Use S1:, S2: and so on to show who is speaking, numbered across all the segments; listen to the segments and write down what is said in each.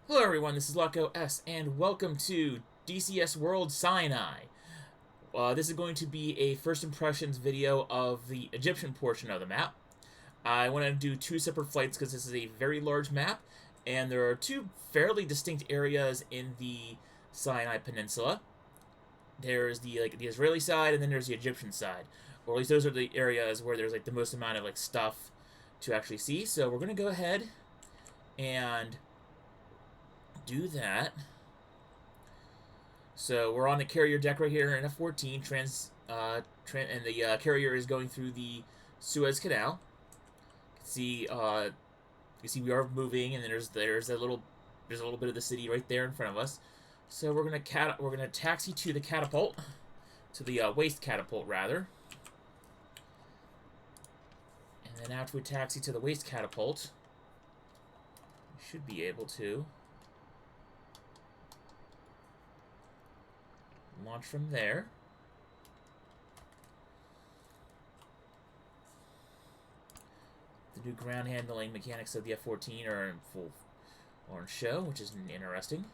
S1: Hello everyone, this is Lucko S, and welcome to DCS World Sinai. This is going to be a first impressions video of the Egyptian portion of the map. I want to do two separate flights because this is a very large map, and there are two fairly distinct areas in the Sinai Peninsula. There's the Israeli side, and then there's the Egyptian side. Or at least those are the areas where there's the most amount of stuff to actually see. So we're gonna go ahead and do that. So we're on the carrier deck right here in F-14, and the carrier is going through the Suez Canal. You can see we are moving, and then there's a little bit of the city right there in front of us. So we're gonna taxi to the catapult, to the waste catapult rather. And then after we taxi to the waste catapult, we should be able to launch from there. The new ground handling mechanics of the F-14 are in full on show, which is interesting.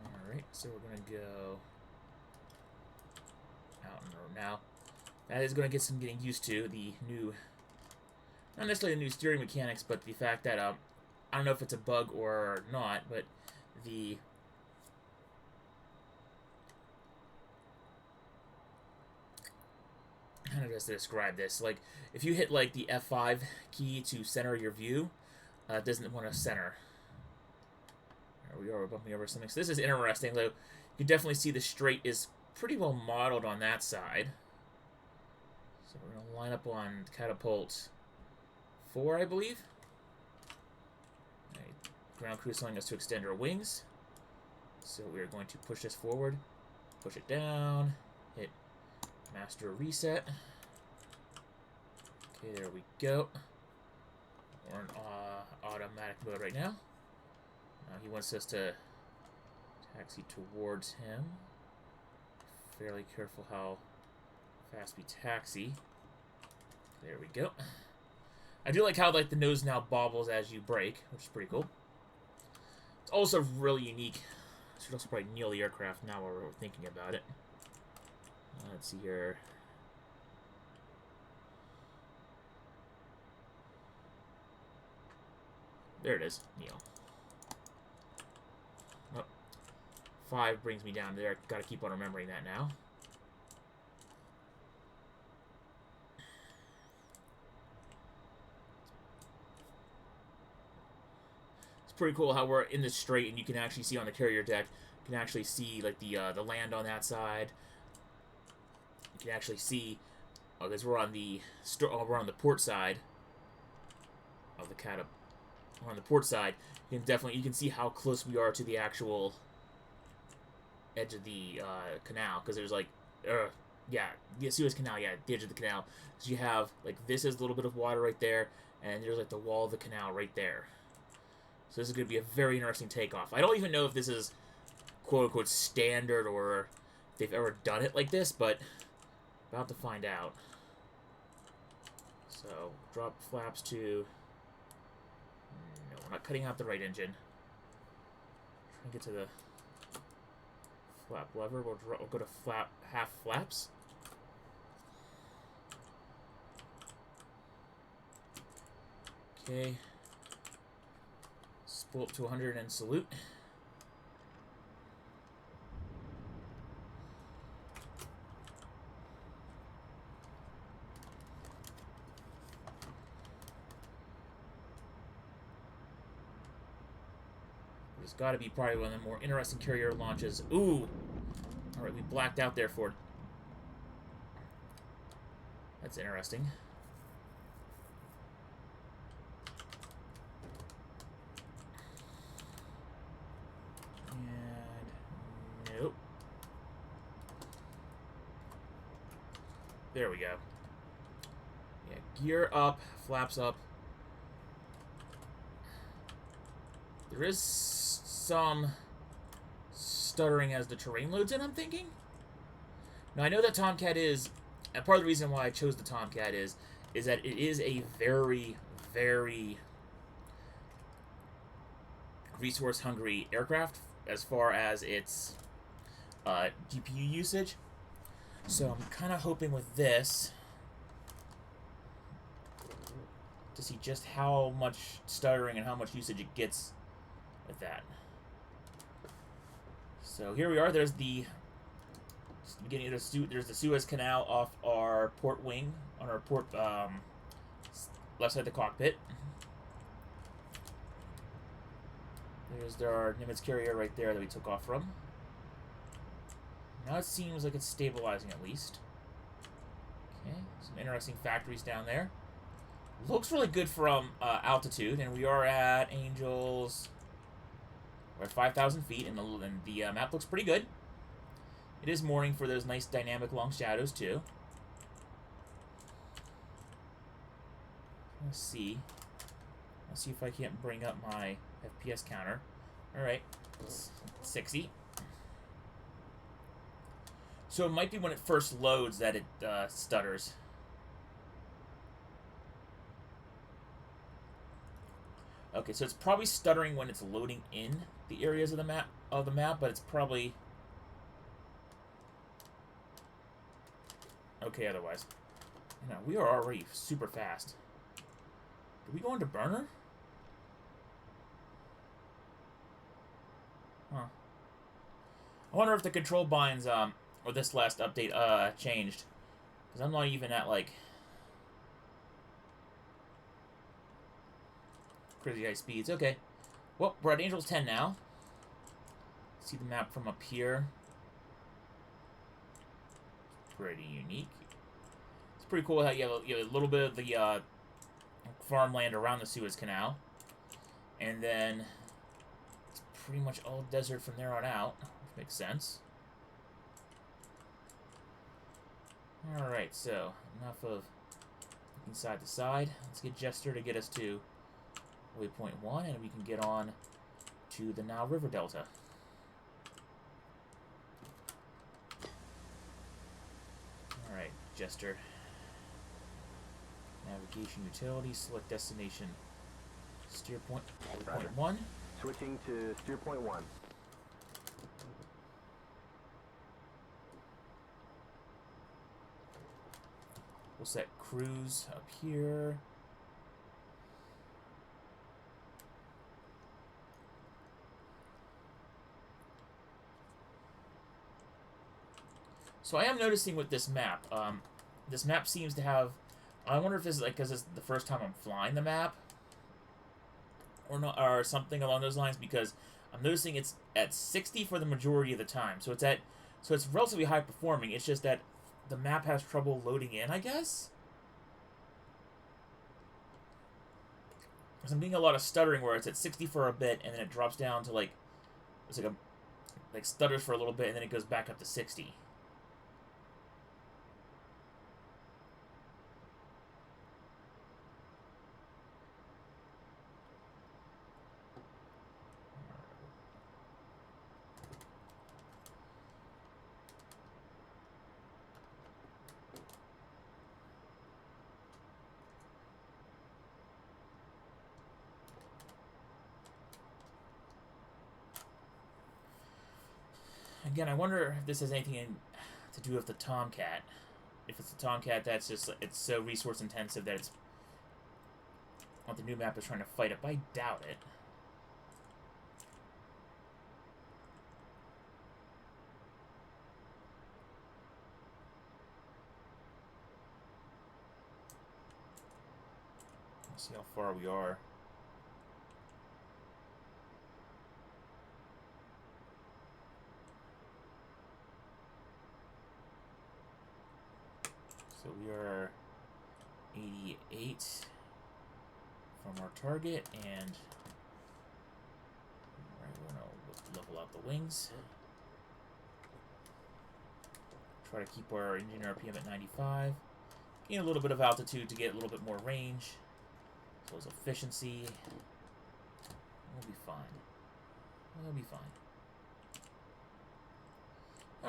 S1: Alright, so we're going to go out and over now. That is going to get some getting used to, the new, not necessarily the new steering mechanics, but the fact that, I don't know if it's a bug or not, but the how do I describe this? Like, if you hit the F5 key to center your view, it doesn't want to center. There we are, we're bumping over something. So this is interesting, though. You can definitely see the straight is pretty well modeled on that side. So we're going to line up on catapult 4, I believe. Ground crew is telling us to extend our wings. So we're going to push this forward, push it down, hit master reset. Okay, there we go. We're in automatic mode right now. Now he wants us to taxi towards him. Fairly careful how fast we taxi. There we go. I do like how the nose now bobbles as you brake, which is pretty cool. It's also really unique. I should also probably kneel the aircraft now while we're thinking about it. Let's see here. There it is. Kneel. Oh, 5 brings me down there. Got to keep on remembering that now. Pretty cool how we're in the straight, and you can actually see on the carrier deck. You can actually see the land on that side. You can actually see because we're on the port side of the catapult. We're on the port side. You can see how close we are to the actual edge of the canal, because there's the Suez Canal, the edge of the canal. So you have this is a little bit of water right there, and there's the wall of the canal right there. So this is going to be a very interesting takeoff. I don't even know if this is quote-unquote standard or if they've ever done it like this, but about to find out. So, drop flaps to... No, we're not cutting out the right engine. Try to get to the flap lever. We'll go to half flaps. Okay. Spool up to 100 and salute. It's got to be probably one of the more interesting carrier launches. Ooh! Alright, we blacked out there for it. That's interesting. Nope. There we go. Yeah, gear up, flaps up. There is some stuttering as the terrain loads in, I'm thinking. Now, I know that Tomcat is, and part of the reason why I chose the Tomcat is that it is a very, very resource-hungry aircraft as far as its GPU usage. So I'm kind of hoping with this to see just how much stuttering and how much usage it gets with that. So here we are. There's the beginning of there's the Suez Canal off our port wing on our port left side of the cockpit. There's our Nimitz carrier right there that we took off from. Now it seems like it's stabilizing at least. Okay, some interesting factories down there. Looks really good from altitude, and we are at Angels. We're at 5,000 feet, and the map looks pretty good. It is morning for those nice dynamic long shadows, too. Let's see. Let's see if I can't bring up my FPS counter. Alright, it's 60. So it might be when it first loads that it stutters. Okay, so it's probably stuttering when it's loading in the areas of the map, but it's probably okay otherwise. You know, we are already super fast. Did we go into burner? Huh. I wonder if the control binds, or this last update, changed. Because I'm not even at, like, crazy high speeds. Okay. Well, we're at Angels 10 now. See the map from up here. Pretty unique. It's pretty cool how you have a little bit of the farmland around the Suez Canal. And then it's pretty much all desert from there on out, which makes sense. Alright, so enough of looking side to side. Let's get Jester to get us to waypoint 1, and we can get on to the Nile River Delta. Alright, Jester. Navigation utility, select destination. Steer point, waypoint 1.
S2: Switching to steer point 1.
S1: We'll set cruise up here. So I am noticing with this map, this map seems to have, I wonder if this is like because it's the first time I'm flying the map, or not, or something along those lines. Because I'm noticing it's at 60 for the majority of the time, so it's relatively high performing. It's just that the map has trouble loading in, I guess. Because I'm getting a lot of stuttering where it's at 60 for a bit, and then it drops down to like, it's like stutters for a little bit, and then it goes back up to 60. Again, I wonder if this has anything to do with the Tomcat. If it's the Tomcat, that's just, it's so resource intensive that it's what the new map is trying to fight it, but I doubt it. Let's see how far we are. So we are 88 from our target, and we're going to level out the wings. Try to keep our engine RPM at 95. Gain a little bit of altitude to get a little bit more range. So as efficiency. We'll be fine. We'll be fine.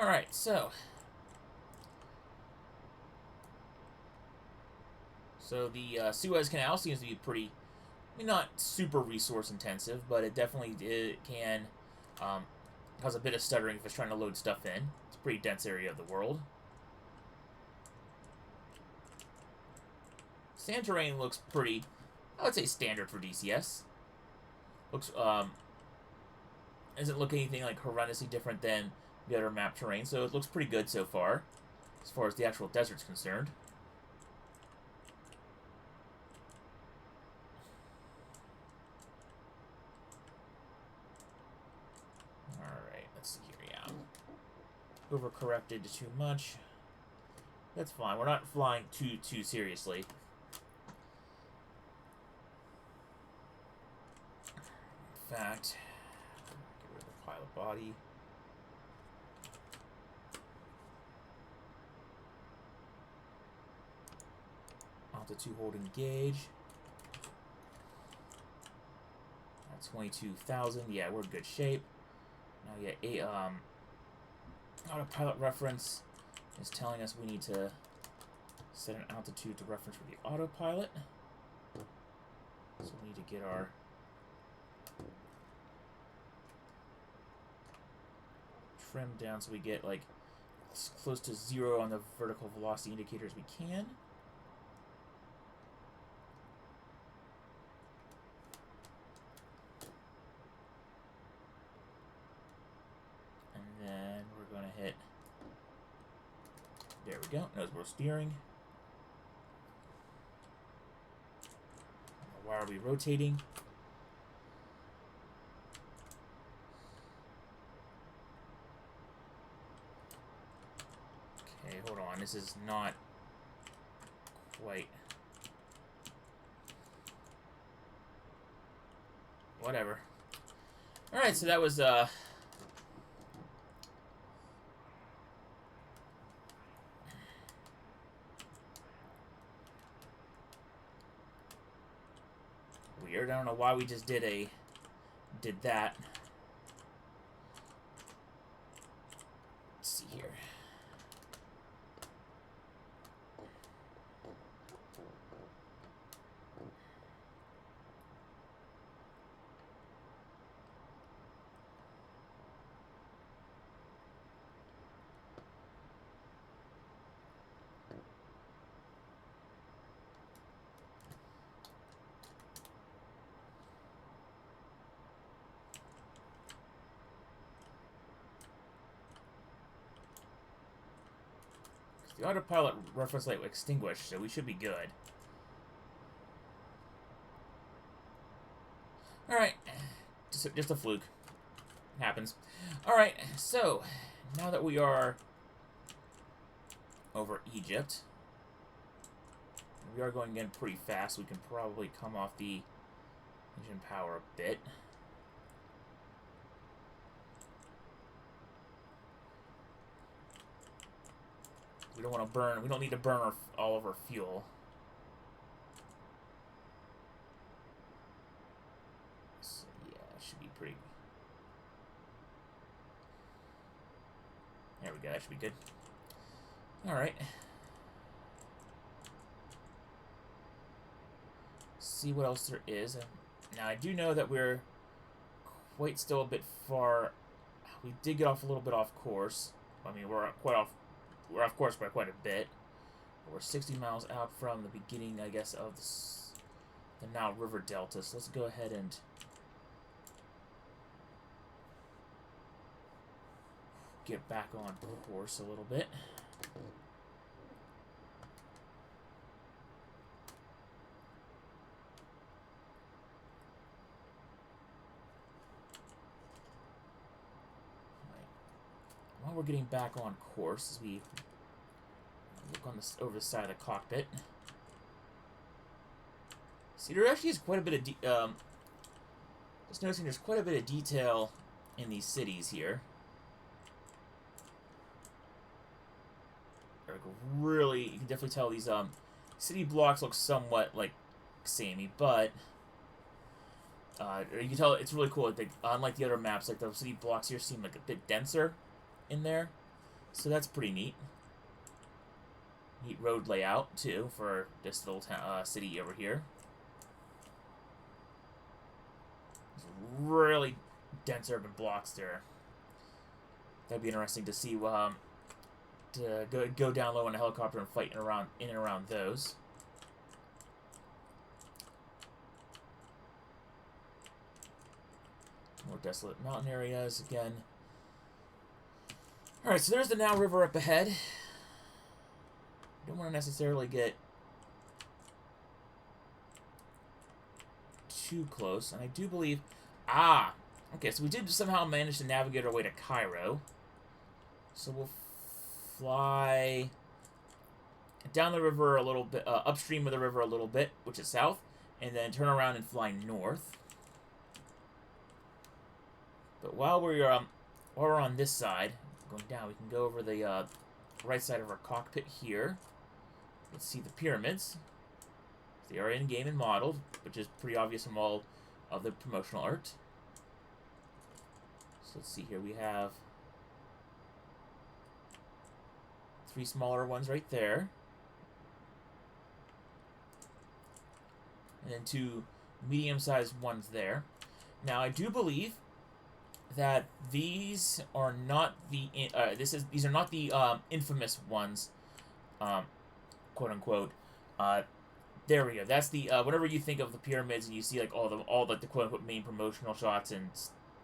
S1: Alright, so So the Suez Canal seems to be pretty, I mean, not super resource intensive, but it definitely can cause a bit of stuttering if it's trying to load stuff in. It's a pretty dense area of the world. Sand terrain looks pretty, I would say, standard for DCS. Looks, doesn't look anything like horrendously different than the other map terrain, so it looks pretty good so far as the actual desert's concerned. Alright, let's see here, yeah. Overcorrected too much. That's fine, we're not flying too seriously. In fact, get rid of the pilot body. Altitude hold engage. At 22,000. Yeah, we're in good shape. Now, yeah, autopilot reference is telling us we need to set an altitude to reference for the autopilot. So we need to get our trim down so we get like as close to 0 on the vertical velocity indicator as we can. And then we're going to hit, there we go, nose wheel steering. Why are we rotating? Okay, hold on. This is not quite... Whatever. Alright, so that was, weird. I don't know why we just did that. Let's see here. The autopilot reference light extinguished, so we should be good. Alright. Just a fluke. Happens. Alright, so, now that we are over Egypt, we are going in pretty fast. We can probably come off the engine power a bit. We don't want to burn. We don't need to burn all of our fuel. So, yeah, it should be pretty. There we go. That should be good. All right. See what else there is. Now I do know that we're quite still a bit far. We did get off a little bit off course. I mean, we're quite off. We're off course by quite a bit. We're 60 miles out from the beginning, I guess, of the Nile River Delta. So let's go ahead and get back on course a little bit. While we're getting back on course, as we look on this over the side of the cockpit, see, there actually is quite a bit of just noticing there's quite a bit of detail in these cities here. Like, really, you can definitely tell these city blocks look somewhat like samey, but you can tell it's really cool. Like, unlike the other maps, like the city blocks here seem like a bit denser in there, so that's pretty neat. Neat road layout, too, for this little city over here. There's really dense urban blocks there. That'd be interesting to see to go down low in a helicopter and fight in and around those. More desolate mountain areas again. Alright, so there's the Nile River up ahead. Don't want to necessarily get too close. And I do believe... Ah! Okay, so we did somehow manage to navigate our way to Cairo. So we'll fly down the river a little bit, upstream of the river a little bit, which is south, and then turn around and fly north. But while we're on this side, going down, we can go over the right side of our cockpit here. Let's see the pyramids. They are in-game and modeled, which is pretty obvious from all of the promotional art. So let's see here. We have 3 smaller ones right there. And then 2 medium-sized ones there. Now, I do believe that these are not the these are not the infamous ones, quote unquote. There we go. That's the whenever you think of the pyramids and you see like all the quote unquote main promotional shots and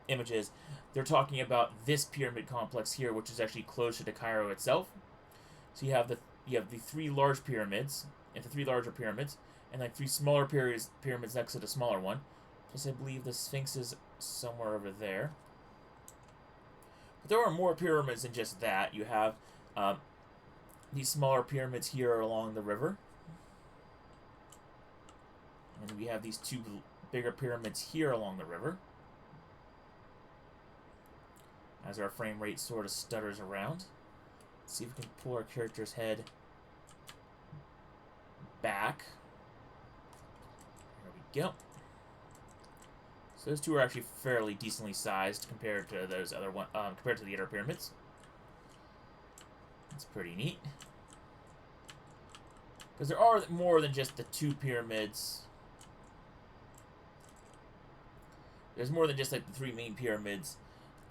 S1: images, they're talking about this pyramid complex here, which is actually closer to Cairo itself. So you have the 3 large pyramids and the 3 larger pyramids, and like 3 smaller pyramids next to the smaller one. Plus, I believe the Sphinx is somewhere over there. But there are more pyramids than just that. You have these smaller pyramids here along the river. And we have these 2 bigger pyramids here along the river. As our frame rate sort of stutters around. Let's see if we can pull our character's head back. There we go. So those 2 are actually fairly decently sized compared to those other compared to the other pyramids. That's pretty neat. Because there are more than just the 2 pyramids. There's more than just like the 3 main pyramids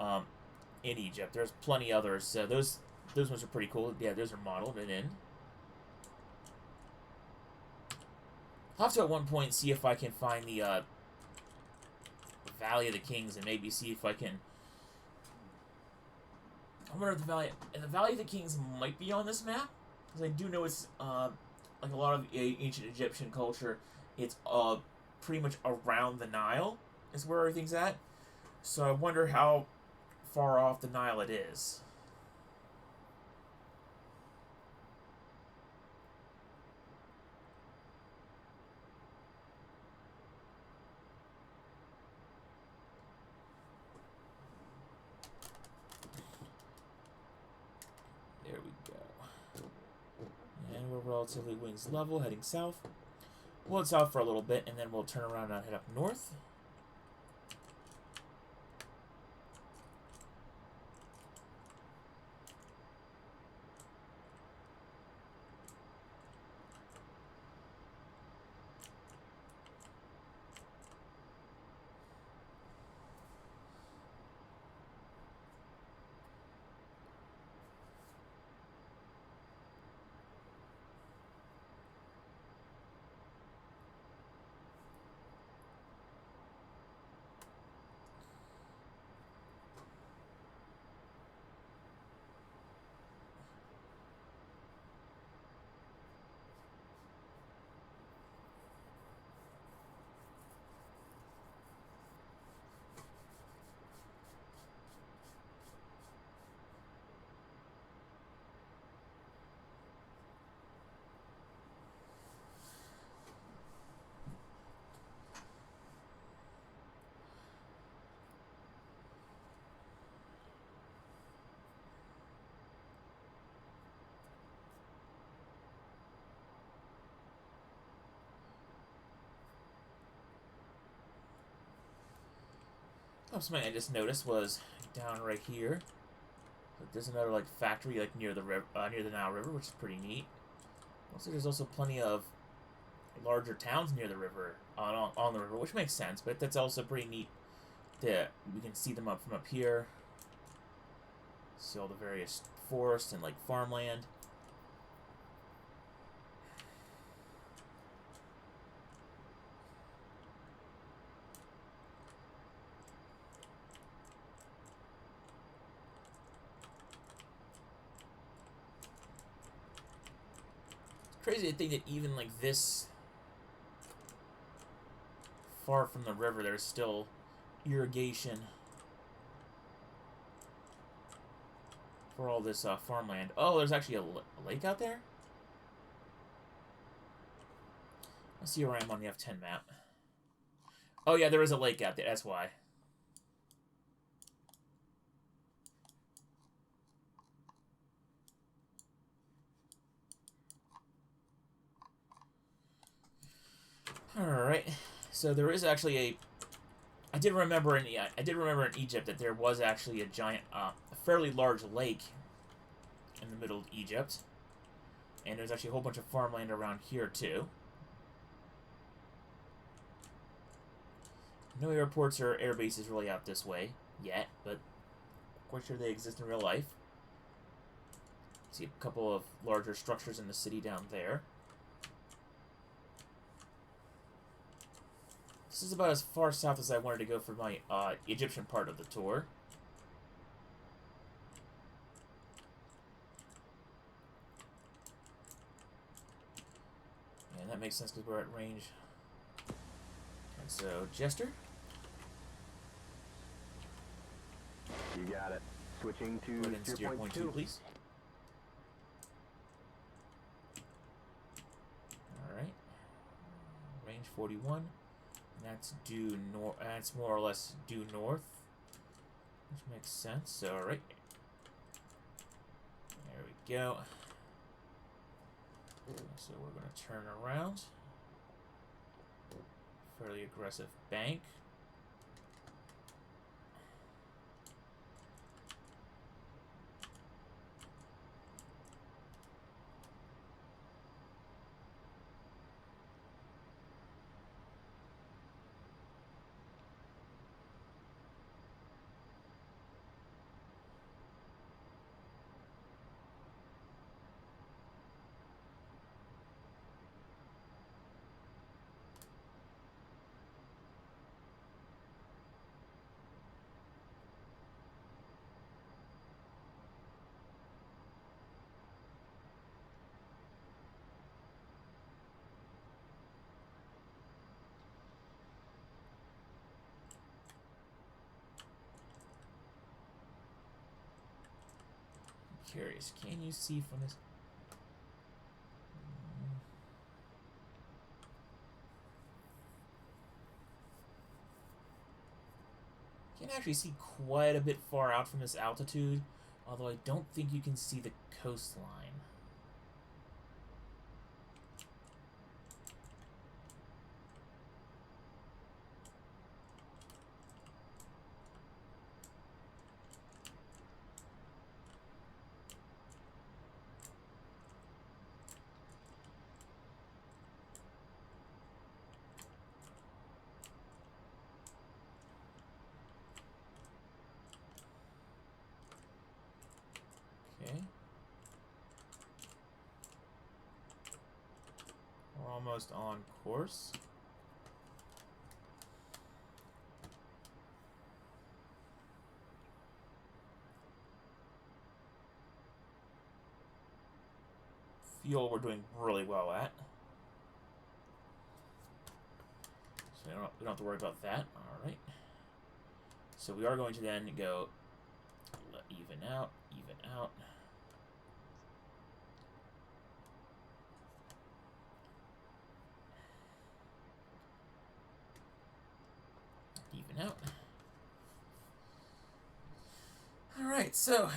S1: in Egypt. There's plenty others. So those ones are pretty cool. Yeah, those are modeled and in. I'll have to at one point see if I can find the Valley of the Kings and maybe see if I can. I wonder if the Valley of the Kings might be on this map, because I do know it's like a lot of ancient Egyptian culture. It's pretty much around the Nile is where everything's at. So I wonder how far off the Nile it is. There we go. And we're relatively wings level, heading south. We'll head south for a little bit, and then we'll turn around and head up north. Something I just noticed was down right here. There's another like factory like near the Nile River, which is pretty neat. Also, there's also plenty of larger towns near the river, on the river, which makes sense, but that's also pretty neat that we can see them from up here. See all the various forests and, like, farmland. Crazy to think that even like this far from the river, there's still irrigation for all this farmland. Oh, there's actually a lake out there? Let's see where I am on the F10 map. Oh yeah, there is a lake out there, that's why. Alright, so there is actually a... I did remember in Egypt that there was actually a giant, a fairly large lake in the middle of Egypt. And there's actually a whole bunch of farmland around here, too. No airports or air bases really out this way yet, but quite sure they exist in real life. See a couple of larger structures in the city down there. This is about as far south as I wanted to go for my Egyptian part of the tour. And that makes sense because we're at range. And so, Jester.
S2: You got it. Switching to
S1: Go ahead and steer point 2, please. Alright. Range 41. That's due north. That's more or less due north, which makes sense. All right, there we go. So we're going to turn around. Fairly aggressive bank. Curious, can you see from this? You can actually see quite a bit far out from this altitude, although I don't think you can see the coastline. Okay. We're almost on course. Fuel we're doing really well at. So we don't have to worry about that. Alright. So we are going to then go even out, even out. Even out. Alright, so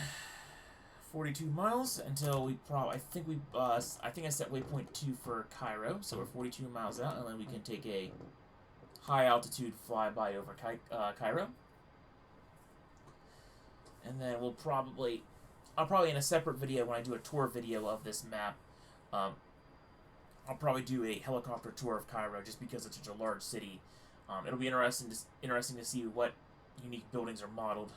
S1: 42 miles until we I think I set waypoint 2 for Cairo, so we're 42 miles out, and then we can take a high altitude flyby over Cairo. And then I'll probably in a separate video when I do a tour video of this map, I'll probably do a helicopter tour of Cairo just because it's such a large city. It'll be interesting to see what unique buildings are modeled.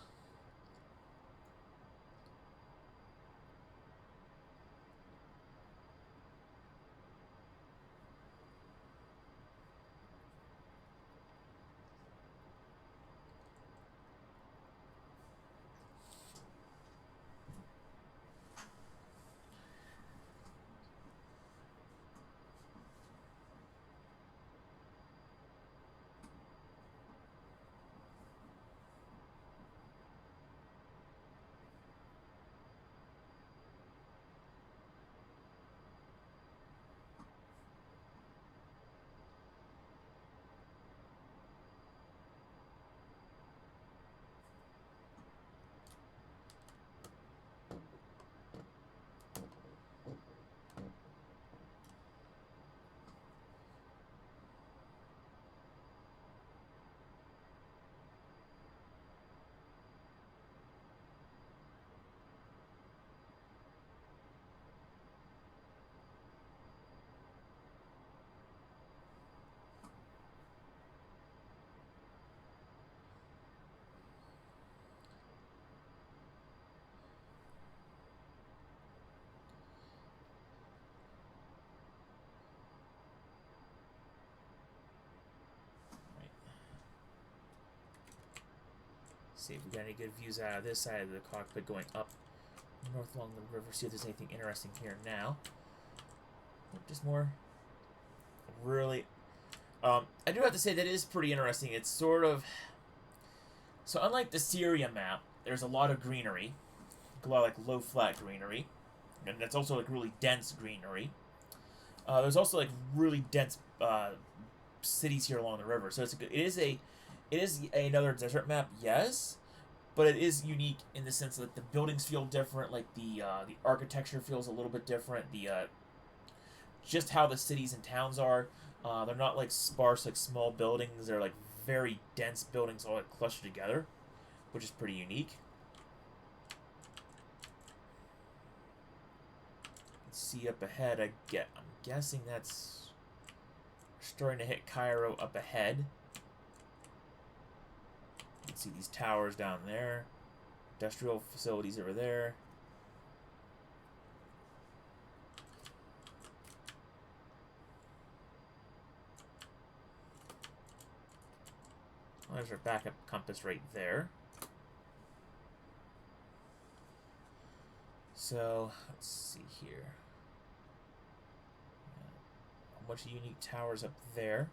S1: See if we got any good views out of this side of the cockpit going up north along the river. See if there's anything interesting here now. Just more. Really. I do have to say that it is pretty interesting. It's sort of. So, unlike the Syria map, there's a lot of greenery. A lot of like low flat greenery. And that's also like really dense greenery. There's also like really dense cities here along the river. So, it is another desert map, yes, but it is unique in the sense that the buildings feel different, like the architecture feels a little bit different, just how the cities and towns are. They're not like sparse, like small buildings. They're like very dense buildings all like clustered together, which is pretty unique. See up ahead, I'm guessing that's starting to hit Cairo up ahead. You can see these towers down there. Industrial facilities over there. Well, there's our backup compass right there. So, let's see here. A bunch of unique towers up there.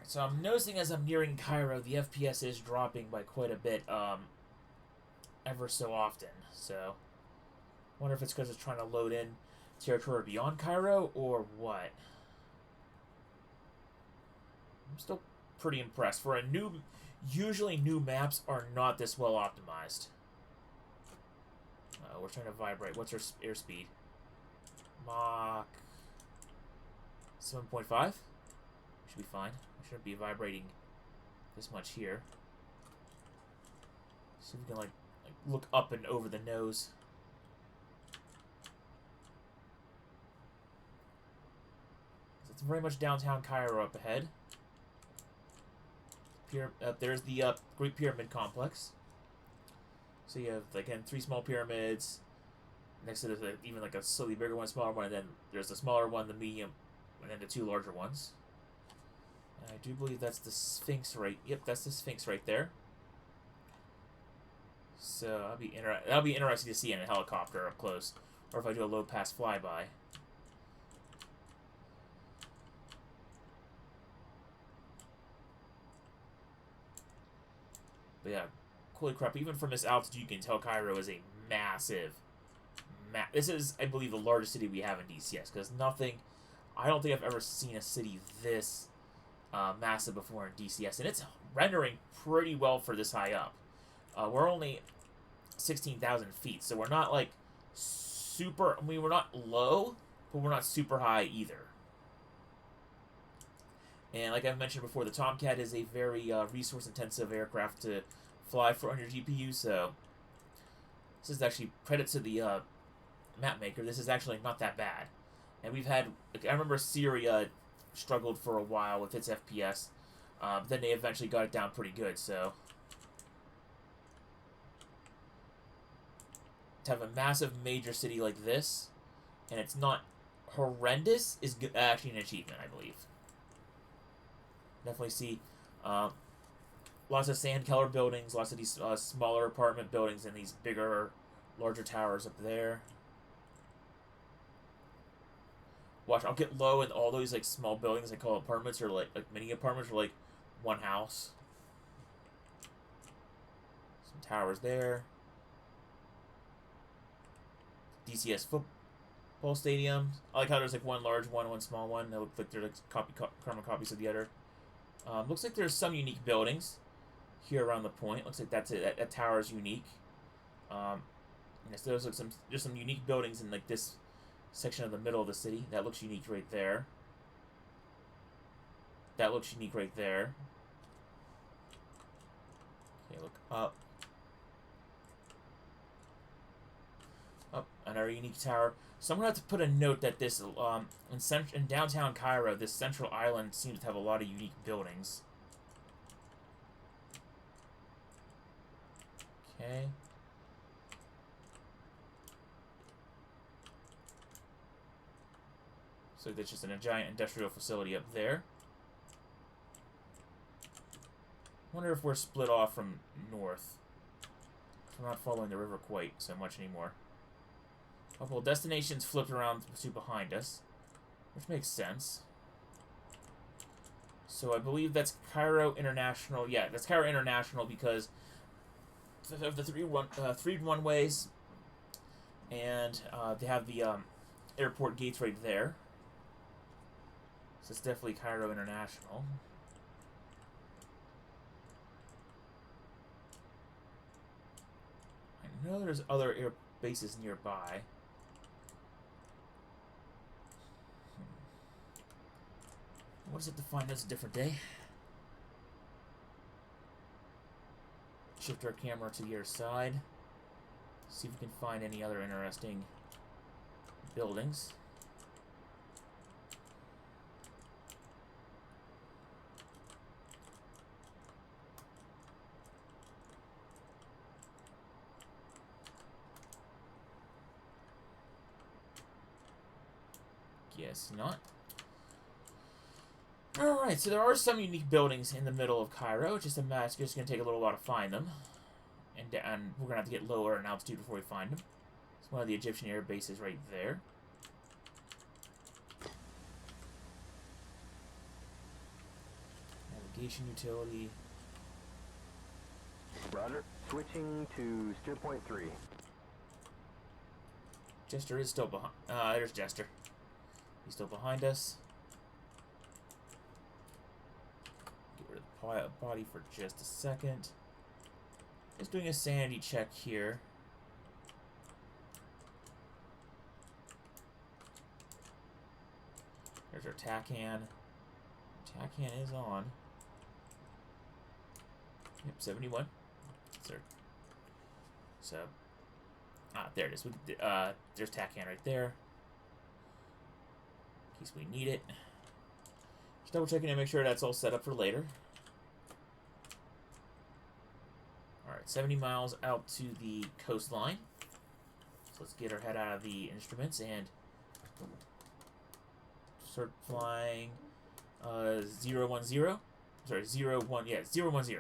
S1: So I'm noticing as I'm nearing Cairo, the FPS is dropping by quite a bit, ever so often. So, wonder if it's because it's trying to load in territory beyond Cairo or what. I'm still pretty impressed. For a new, usually new maps are not this well optimized. We're trying to vibrate. What's our airspeed? Mach 7.5? Should be fine. I shouldn't be vibrating this much here. So we can like look up and over the nose. It's very much downtown Cairo up ahead. There's the Great Pyramid Complex. So you have, again, 3 small pyramids. Next to there's even like a slightly bigger one, smaller one, and then there's the smaller one, the medium, and then the 2 larger ones. I do believe that's the Sphinx Yep, that's the Sphinx right there. So that'll be interesting to see in a helicopter up close, or if I do a low pass flyby. But yeah, holy crap! Even from this altitude, you can tell Cairo is a massive, This is, I believe, the largest city we have in DCS, because I don't think I've ever seen a city this massive before in DCS, and it's rendering pretty well for this high up. We're only 16,000 feet, so we're not like super. I mean, we're not low, but we're not super high either. And like I've mentioned before, the Tomcat is a very resource-intensive aircraft to fly for on your GPU, so this is actually credit to the map maker. This is actually not that bad. And we've had, like, I remember Syria struggled for a while with its FPS, but then they eventually got it down pretty good, so to have a massive major city like this, and it's not horrendous, is actually an achievement, I believe. Definitely see lots of sand-colored buildings, lots of these smaller apartment buildings, and these bigger, larger towers up there. Watch, I'll get low, and all those like small buildings I call apartments, or like mini apartments, or like one house. Some towers there. DCS football stadium. I like how there's like one large one, one small one. They look like they're like carbon copies of the other. Looks like there's some unique buildings here around the point. Looks like that's it. That tower is unique. Yes, there's like some unique buildings in like this section of the middle of the city. That looks unique right there. That looks unique right there. Okay, look up. Up, another unique tower. So I'm gonna have to put a note that this in downtown Cairo, this central island seems to have a lot of unique buildings. Okay. So there's just a giant industrial facility up there. Wonder if we're split off from north. We're not following the river quite so much anymore. Couple destinations flipped around to behind us, which makes sense. So I believe that's Cairo International. Yeah, that's Cairo International because of the three runways, and they have the airport gates right there. So it's definitely Cairo International. I know there's other air bases nearby. What is it to find? That's a different day. Shift our camera to the other side. See if we can find any other interesting buildings. Guess not. Alright, so there are some unique buildings in the middle of Cairo. It's just going to take a little while to find them. And we're going to have to get lower in altitude before we find them. It's one of the Egyptian air bases right there. Navigation utility.
S2: Roger. Switching to steer point 3.
S1: Jester is still behind. There's Jester. He's still behind us. Get rid of the body for just a second. Just doing a sanity check here. There's our TACAN. TACAN is on. Yep, 71. So, there it is. There's TACAN right there. In case we need it. Just double checking to make sure that's all set up for later. Alright, 70 miles out to the coastline. So let's get our head out of the instruments and start flying 010. Sorry, 01, yeah, 010.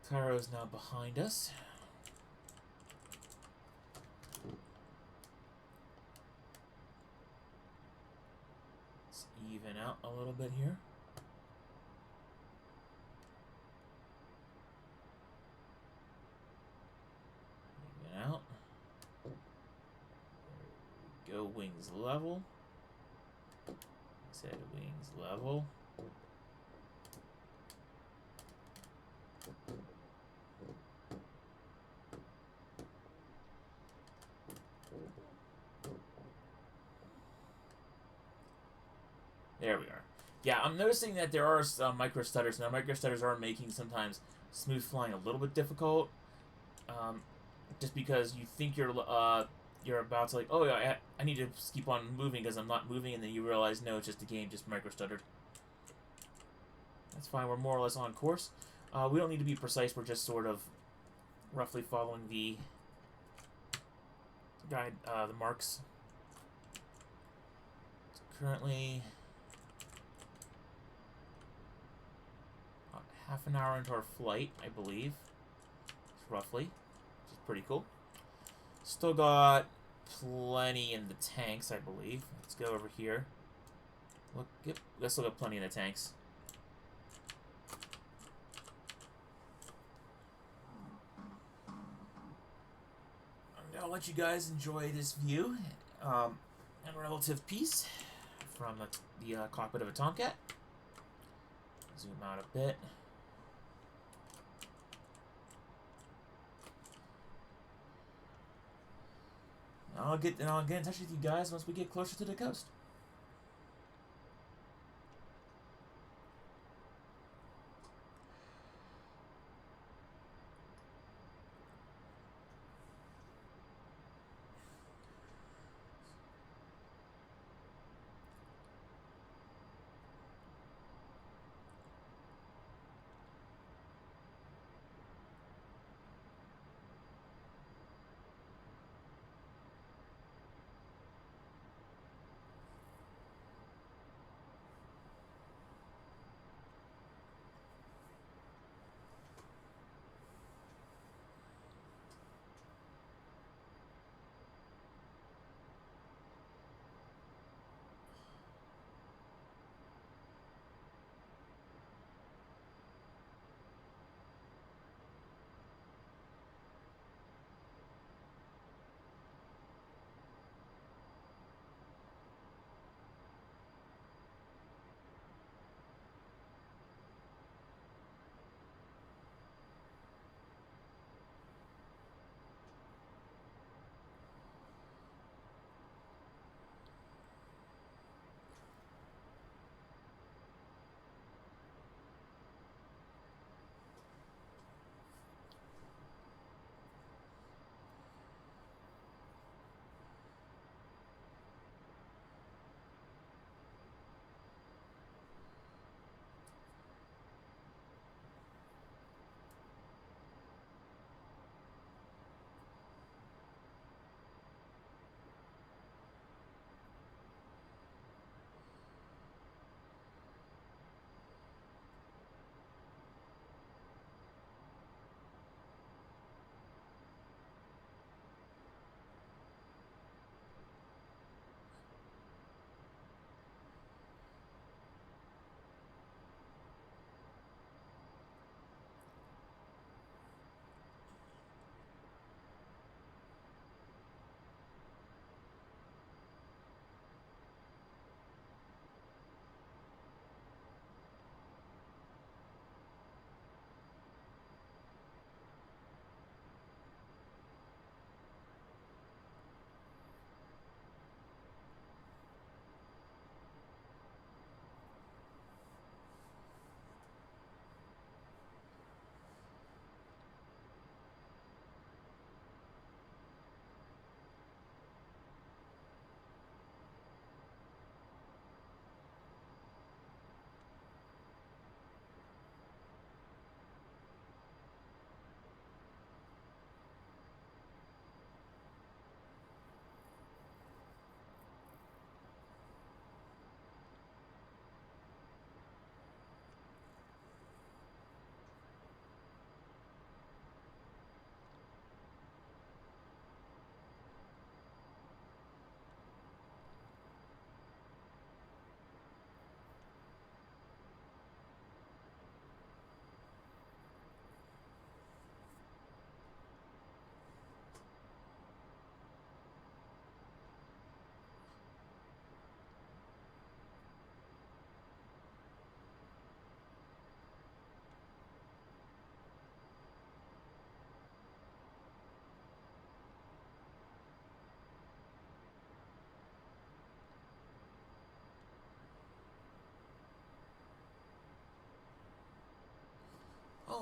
S1: Cairo is now behind us. Let's even out a little bit here. Show wings level. Set wings level. There we are. Yeah, I'm noticing that there are some micro stutters. Now, micro stutters are making sometimes smooth flying a little bit difficult. Just because you think you're about to, like, oh yeah, I need to keep on moving because I'm not moving, and then you realize no, it's just the game just micro stuttered. That's fine. We're more or less on course. We don't need to be precise. We're just sort of roughly following the guide, the marks. It's currently about half an hour into our flight, I believe, roughly, which is pretty cool. Still got plenty in the tanks, I believe. Let's go over here. Look, yep, we still got plenty in the tanks. I'll let you guys enjoy this view and relative peace from the cockpit of a Tomcat. Zoom out a bit. I'll get in touch with you guys once we get closer to the coast.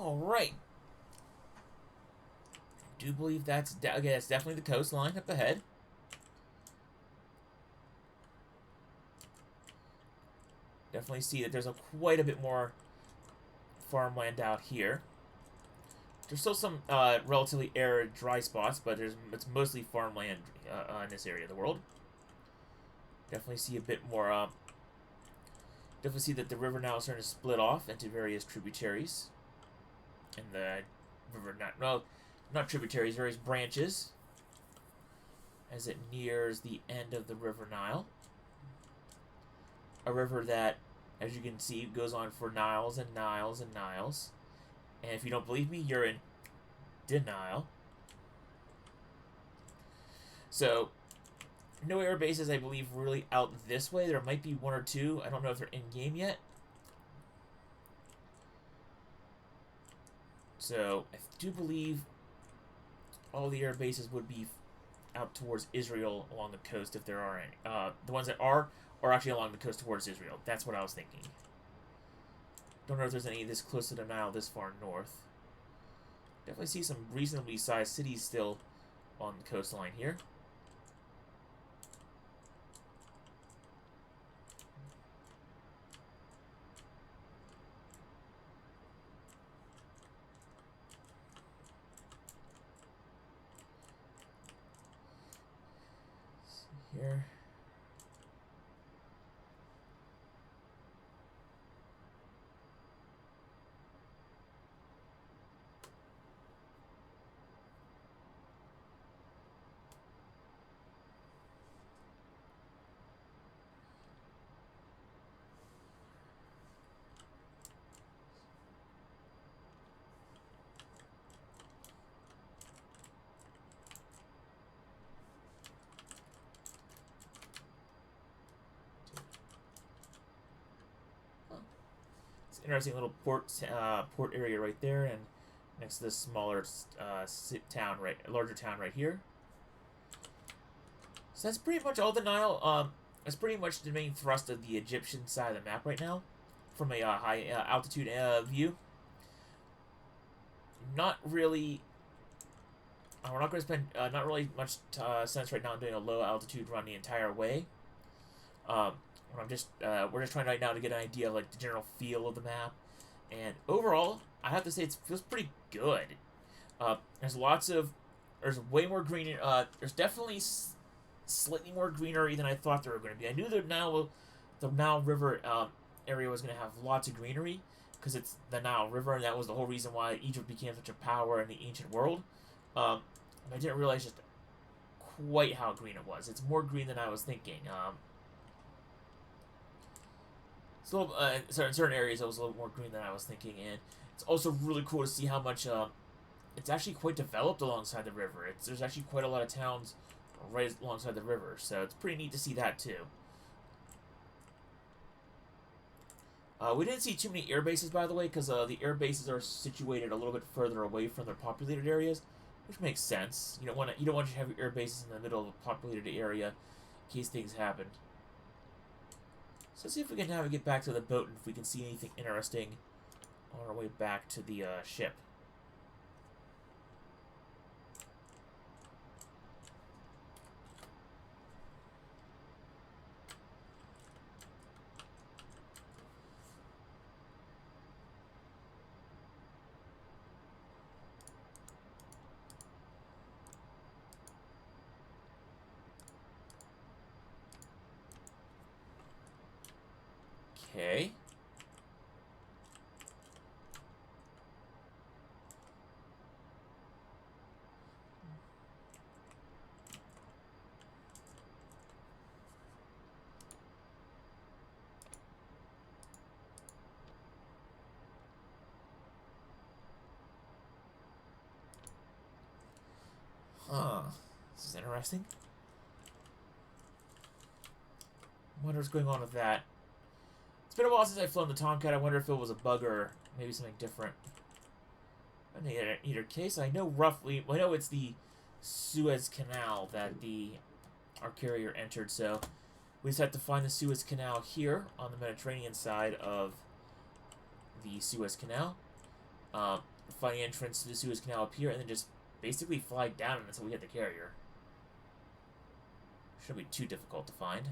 S1: Alright. I do believe that's, again, that's definitely the coastline up ahead. Definitely see that there's quite a bit more farmland out here. There's still some relatively arid, dry spots, but it's mostly farmland in this area of the world. Definitely see a bit more. Definitely see that the river now is starting to split off into various tributaries, and the river not tributaries, various branches, as it nears the end of the River Nile. A river that, as you can see, goes on for Niles and Niles and Niles. And if you don't believe me, you're in denial. So, no air bases, I believe, really out this way. There might be one or two. I don't know if they're in-game yet. So, I do believe all the air bases would be out towards Israel along the coast if there are any. The ones that are actually along the coast towards Israel. That's what I was thinking. Don't know if there's any this close to the Nile this far north. Definitely see some reasonably sized cities still on the coastline here. Here. Interesting little port area right there, and next to this smaller larger town right here. So that's pretty much all the Nile. That's pretty much the main thrust of the Egyptian side of the map right now, from a high altitude view. Not really. We're not going to spend not really much sense right now in doing a low altitude run the entire way. We're just trying right now to get an idea of like the general feel of the map, and overall, I have to say it feels pretty good. There's way more green. There's definitely slightly more greenery than I thought there were going to be. I knew the Nile River area was going to have lots of greenery because it's the Nile River, and that was the whole reason why Egypt became such a power in the ancient world. I didn't realize just quite how green it was. It's more green than I was thinking. It's a little, in certain areas, it was a little more green than I was thinking, and it's also really cool to see how much it's actually quite developed alongside the river. There's actually quite a lot of towns right alongside the river, so it's pretty neat to see that too. We didn't see too many air bases, by the way, because the air bases are situated a little bit further away from their populated areas, which makes sense. You don't want to have your air bases in the middle of a populated area in case things happen. So let's see if we can now get back to the boat and if we can see anything interesting on our way back to the ship. Okay. Huh. This is interesting. I wonder what's going on with that. It's been a while since I've flown the Tomcat. I wonder if it was a bug or maybe something different. In either case, I know roughly... Well, I know it's the Suez Canal that our carrier entered, so we just have to find the Suez Canal here on the Mediterranean side of the Suez Canal. find the entrance to the Suez Canal up here, and then just basically fly down it until we hit the carrier. Shouldn't be too difficult to find.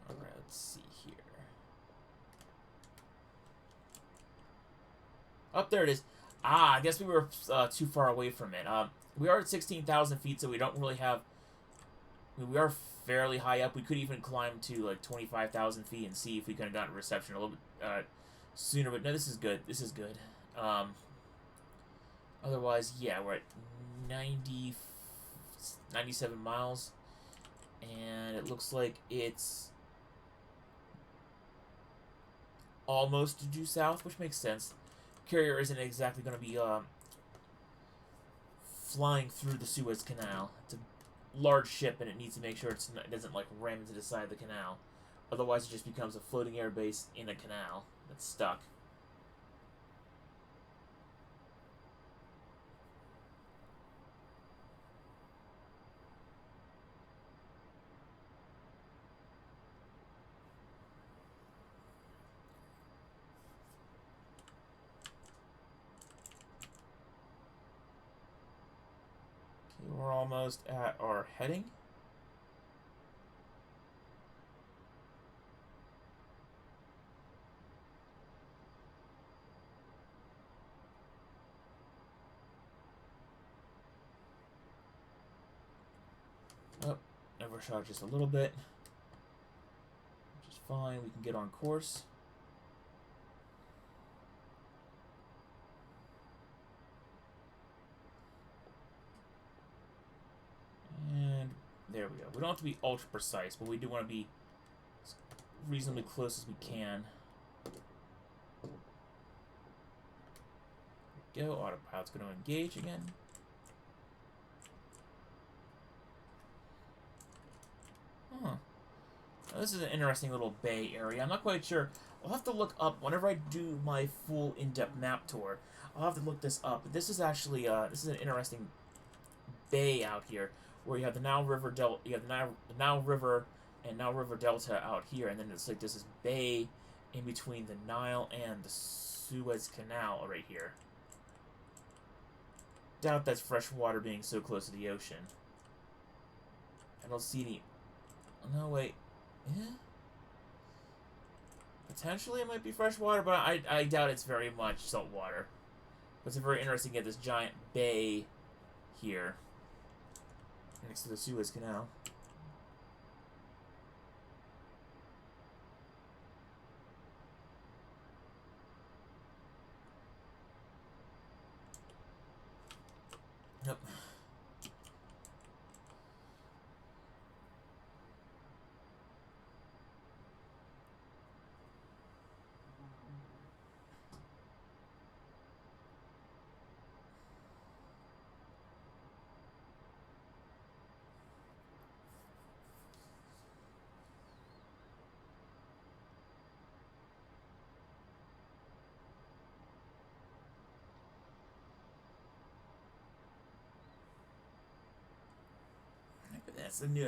S1: Alright, let's see here. Up there it is. Ah, I guess we were too far away from it. We are at 16,000 feet, so we don't really have... I mean, we are fairly high up. We could even climb to, like, 25,000 feet and see if we could have gotten reception a little bit sooner. But no, this is good. This is good. Otherwise, yeah, we're at 97 miles. And it looks like it's almost due south, which makes sense. Carrier isn't exactly going to be flying through the Suez Canal. It's a large ship, and it needs to make sure it doesn't like ram into the side of the canal. Otherwise, it just becomes a floating air base in a canal that's stuck. We're almost at our heading. Oh, overshot just a little bit. Which is fine. We can get on course. And there we go. We don't have to be ultra precise, but we do want to be as reasonably close as we can. There we go. Autopilot's going to engage again. Huh. Now, this is an interesting little bay area. I'm not quite sure. I'll have to look up whenever I do my full in-depth map tour. I'll have to look this up. But this is actually this is an interesting bay out here, where you have the Nile River Delta, you have the Nile River and Nile River Delta out here, and then it's like there's this bay in between the Nile and the Suez Canal right here. Doubt that's fresh water being so close to the ocean. I don't see any. No, wait. Yeah. Potentially it might be fresh water, but I doubt it's very much salt water. But it's very interesting to get this giant bay here next to the Suez Canal. Yep.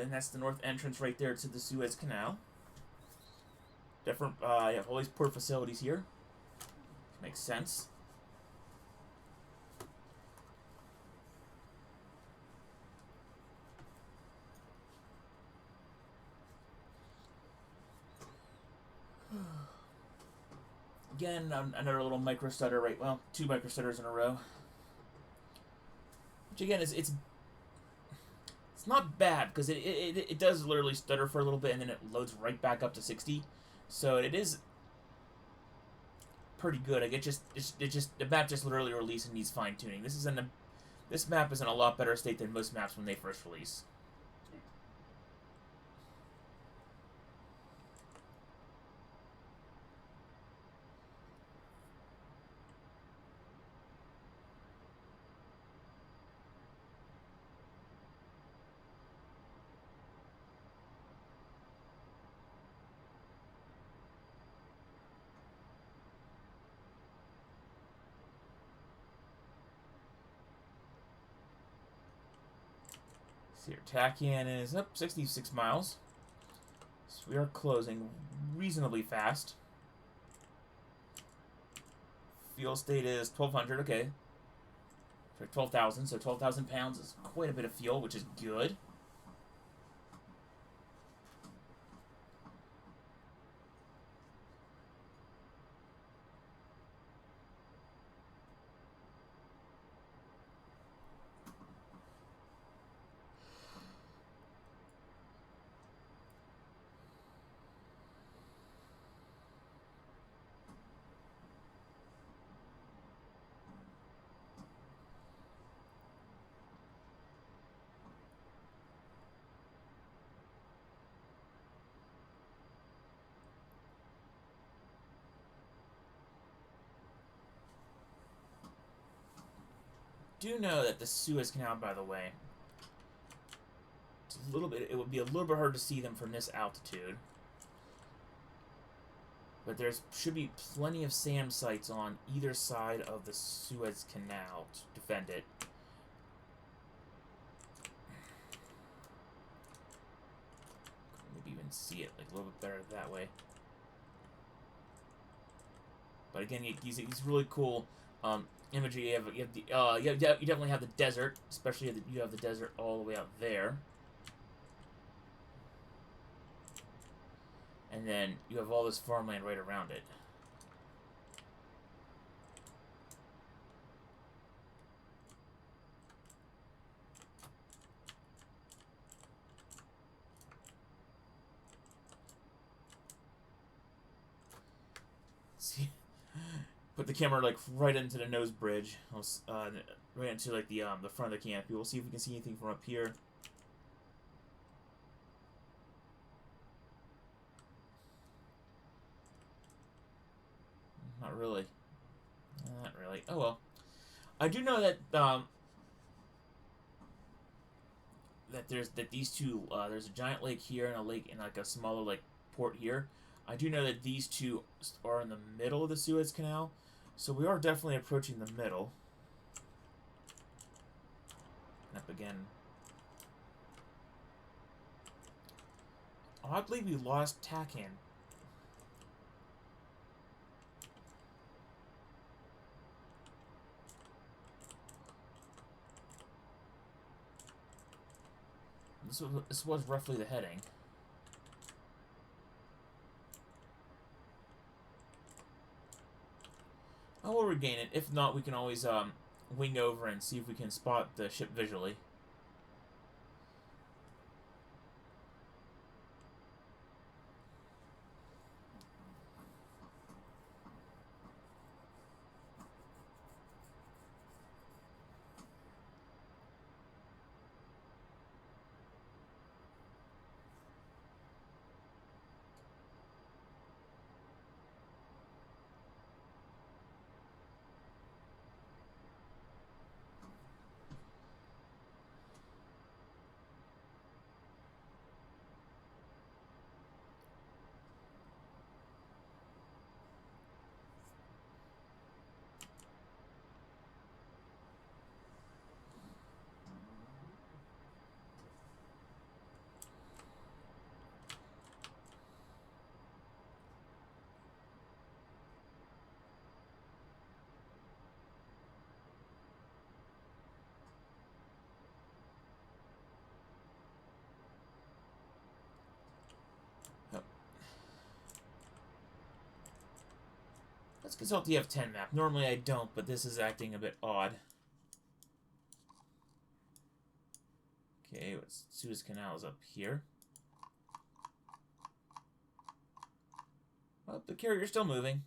S1: That's the north entrance right there to the Suez Canal. Different, you have all these port facilities here. Makes sense. Again, another little micro stutter, right? Well, 2 micro stutters in a row. Which again it's not bad, because it does literally stutter for a little bit and then it loads right back up to 60. So it is pretty good. Like the map just literally released and needs fine tuning. This map is in a lot better state than most maps when they first release. See, our TACAN is up 66 miles. So we are closing reasonably fast. Fuel state is 1,200, okay. For 12,000, so 12,000 pounds is quite a bit of fuel, which is good. Do know that the Suez Canal, by the way, it's a little bit. It would be a little bit hard to see them from this altitude, but there's should be plenty of SAM sites on either side of the Suez Canal to defend it. Maybe even see it like a little bit better that way. But again, these really cool. Imagery. You definitely have the desert, especially you have the desert all the way out there, and then you have all this farmland right around it. See. Put the camera like right into the nose bridge, right into like the front of the canopy. We'll see if we can see anything from up here. Not really. Not really. Oh well. I do know that these two there's a giant lake here and a lake and like a smaller like port here. I do know that these two are in the middle of the Suez Canal. So we are definitely approaching the middle. Up again. Oddly, we lost TACAN. This was roughly the heading. Oh, we'll regain it. If not, we can always wing over and see if we can spot the ship visually. Let's consult the F10 map. Normally I don't, but this is acting a bit odd. Okay, Suez Canal is up here. Well, the carrier's still moving.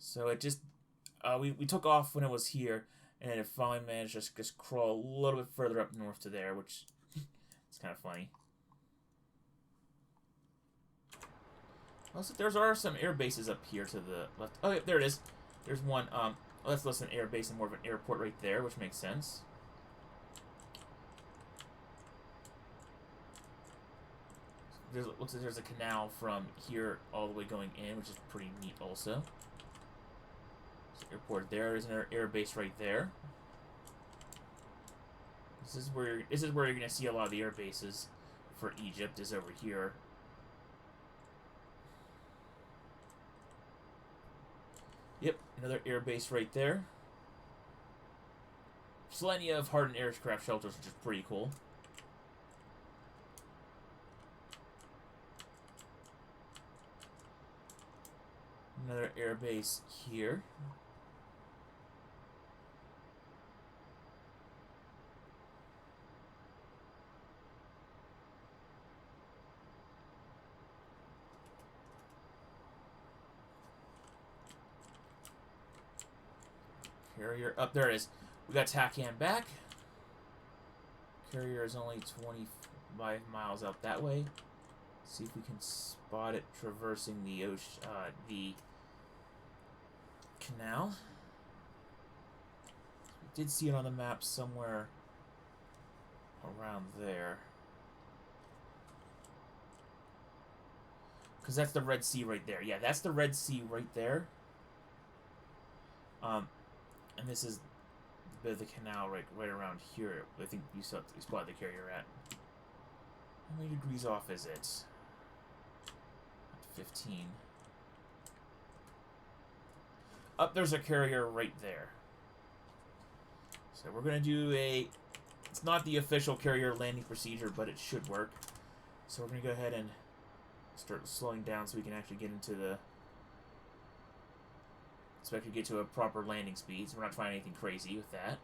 S1: So it just... we took off when it was here, and it finally managed to just crawl a little bit further up north to there, which is kind of funny. Also, there are some air bases up here to the left. Oh, yeah, there it is. There's one. Well, that's less than an air base and more of an airport right there, which makes sense. Looks like there's a canal from here all the way going in, which is pretty neat also. There's an airport there. There's an air base right there. This is where you're gonna see a lot of the air bases for Egypt, is over here. Yep, another air base right there. Plenty of hardened aircraft shelters, which is pretty cool. Another air base here. Carrier, up there it is. We got TACAN back. Carrier is only 25 miles out that way. See if we can spot it traversing the ocean, the canal. We did see it on the map somewhere around there. Because that's the Red Sea right there. Yeah, that's the Red Sea right there. And this is a bit of the canal right around here. I think you spotted the carrier at. How many degrees off is it? 15. Up there's a carrier right there. So we're gonna do a. It's not the official carrier landing procedure, but it should work. So we're gonna go ahead and start slowing down so we can actually get into the. So I could get to a proper landing speed, so we're not trying anything crazy with that.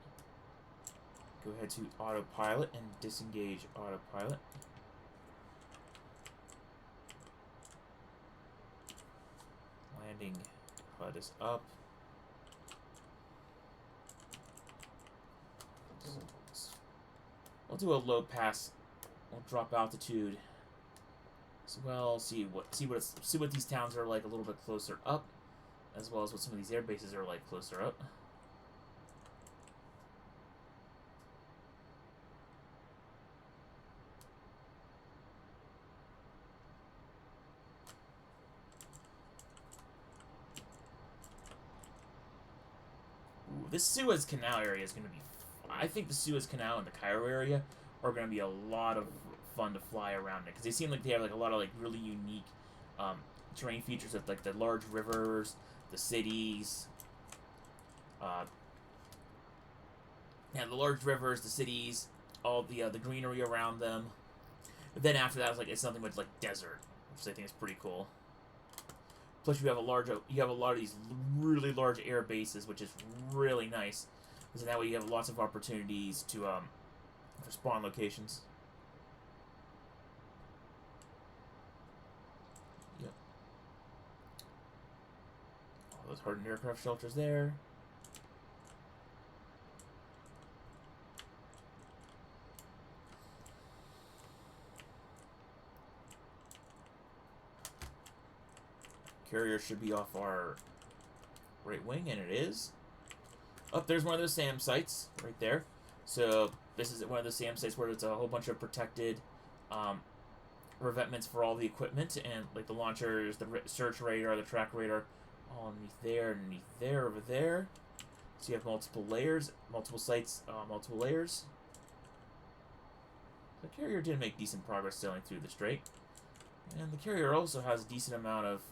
S1: Go ahead to autopilot and disengage autopilot. Landing HUD is up. We'll do a low pass. We'll drop altitude. So we'll see what these towns are like a little bit closer up, as well as what some of these air bases are like closer up. Ooh, this Suez Canal area is going to be... I think the Suez Canal and the Cairo area are going to be a lot of fun to fly around it, because they seem like they have like a lot of like really unique terrain features of like the large rivers, the cities, yeah, the large rivers, the cities, all the greenery around them. But then after that, it's nothing but like desert, which I think is pretty cool. Plus, you have a lot of these really large air bases, which is really nice, because that way you have lots of opportunities to for spawn locations. Those hardened aircraft shelters there. Carrier should be off our right wing, and it is. Oh, there's one of those SAM sites right there. So this is one of the SAM sites where it's a whole bunch of protected revetments for all the equipment, and like the launchers, the search radar, the track radar. All underneath there, over there. So you have multiple layers, multiple sites, multiple layers. The carrier did make decent progress sailing through the strait. And the carrier also has a decent amount of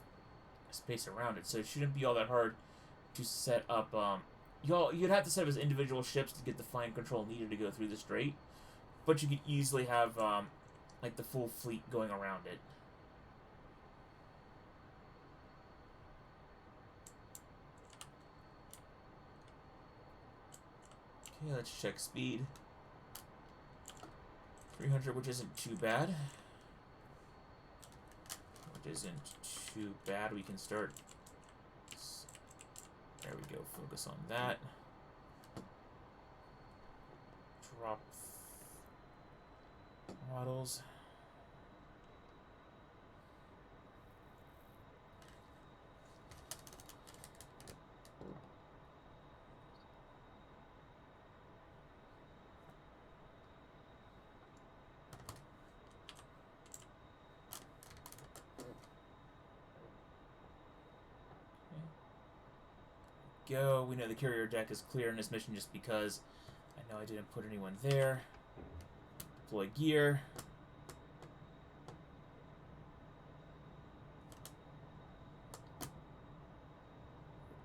S1: space around it, so it shouldn't be all that hard to set up. You'd have to set up as individual ships to get the fine control needed to go through the strait, but you could easily have like the full fleet going around it. Okay, let's check speed. 300, which isn't too bad. Which isn't too bad. We can start. There we go. Focus on that. Drop models. Go. We know the carrier deck is clear in this mission just because I know I didn't put anyone there. Deploy gear.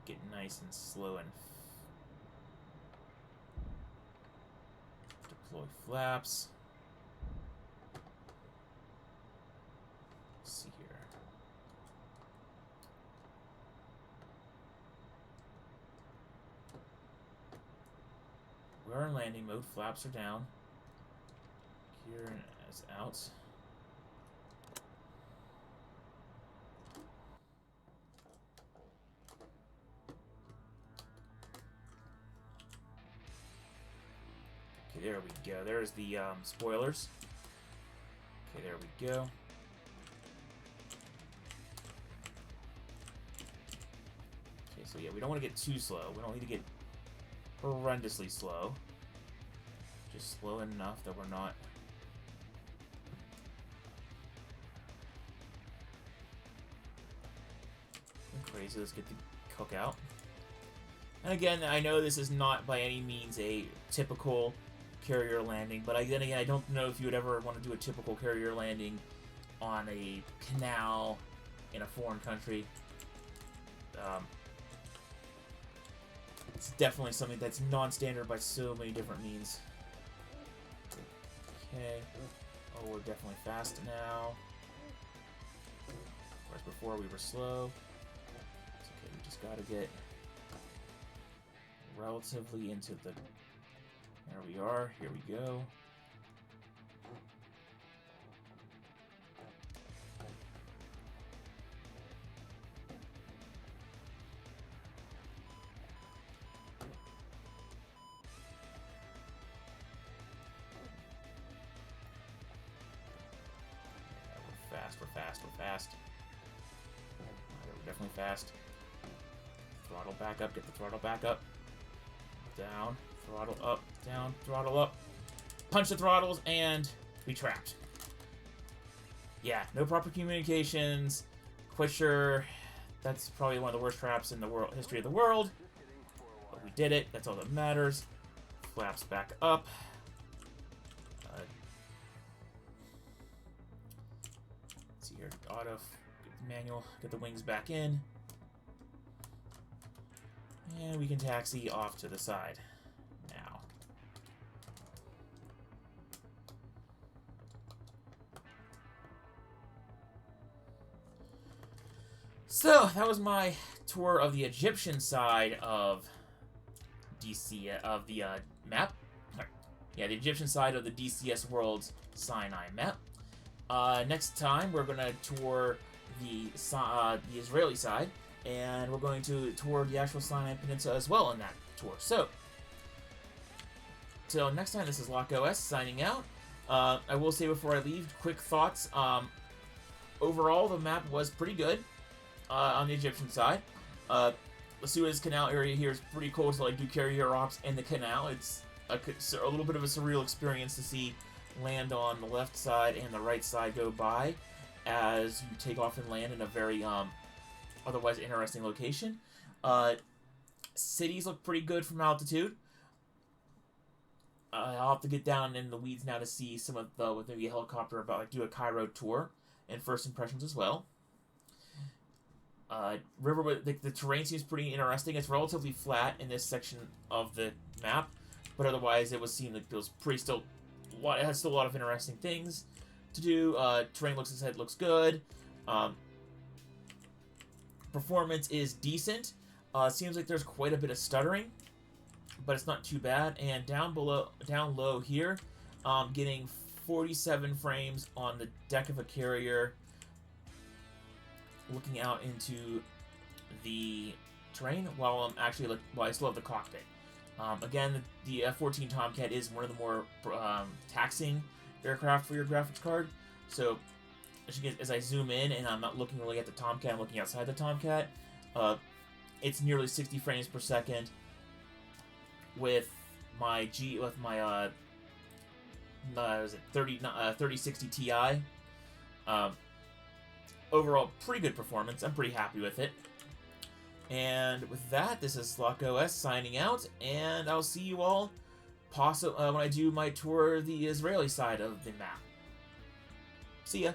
S1: Get nice and slow and deploy flaps. Let's see here. We're in landing mode. Flaps are down. Gear is out. Okay, there we go. There's the spoilers. Okay, there we go. Okay, so yeah, we don't want to get too slow. We don't need to get horrendously slow. Just slow enough that we're not... crazy. Let's get the cookout. And again, I know this is not by any means a typical carrier landing, but then again, I don't know if you would ever want to do a typical carrier landing on a canal in a foreign country. It's definitely something that's non-standard by so many different means. Okay. Oh, we're definitely fast now. Whereas before we were slow. It's okay, we just gotta get relatively into the... There we are. Here we go. We're fast. We're definitely fast. Throttle back up, get the throttle back up. Down, throttle up, down, throttle up. Punch the throttles, and we trapped. Yeah, no proper communications. Quite sure that's probably one of the worst traps in the history of the world. But we did it, that's all that matters. Flaps back up. Here, auto, get the manual, get the wings back in, and we can taxi off to the side now. So that was my tour of the Egyptian side of DC of the map. Yeah, the Egyptian side of the DCS World's Sinai map. Next time, we're going to tour the Israeli side, and we're going to tour the actual Sinai Peninsula as well on that tour. So, till next time, this is LockOS signing out. I will say before I leave, quick thoughts. Overall, the map was pretty good on the Egyptian side. The Suez Canal area here is pretty cool to do carrier ops in the canal. It's a little bit of a surreal experience to see land on the left side and the right side go by as you take off and land in a very otherwise interesting location. Cities look pretty good from altitude. I'll have to get down in the weeds now to see some of the, with maybe a helicopter, about do a Cairo tour and first impressions as well. The terrain seems pretty interesting. It's relatively flat in this section of the map, but otherwise it feels pretty still. It has still a lot of interesting things to do. Terrain looks good. Performance is decent. Seems like there's quite a bit of stuttering, but it's not too bad. And down low here, getting 47 frames on the deck of a carrier, looking out into the terrain while I still have the cockpit. Again, the F-14 Tomcat is one of the more taxing aircraft for your graphics card. So, as I zoom in and I'm not looking really at the Tomcat, I'm looking outside the Tomcat. It's nearly 60 frames per second with my 3060 Ti. Overall, pretty good performance. I'm pretty happy with it. And with that, this is LockOS signing out, and I'll see you all when I do my tour the Israeli side of the map. See ya.